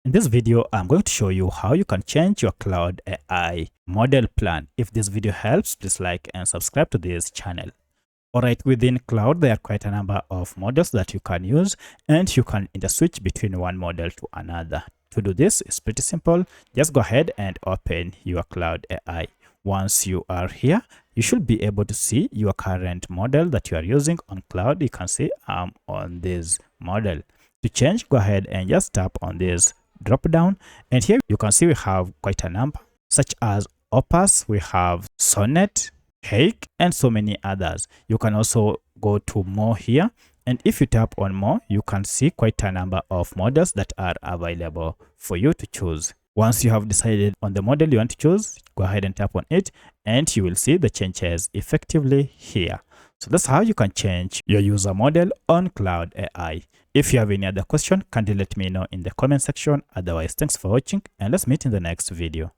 In this video, I'm going to show you how you can change your Claude AI model plan. If this video helps, please like and subscribe to this channel. Alright, within Claude, there are quite a number of models that you can use, and you can interswitch between one model to another. To do this, it's pretty simple. Just go ahead and open your Claude AI. Once you are here, you should be able to see your current model that you are using on Claude. You can see I'm on this model. To change, go ahead and just tap on this drop down, and here you can see we have quite a number, such as Opus, we have Sonnet, Hake, and so many others. You can also go to more here, and if you tap on more, you can see quite a number of models that are available for you to choose. Once you have decided on the model you want to choose, go ahead and tap on it, and you will see the changes effectively here. So that's how you can change your user model on Claude AI. If you have any other question, kindly let me know in the comment section. Otherwise, thanks for watching, and let's meet in the next video.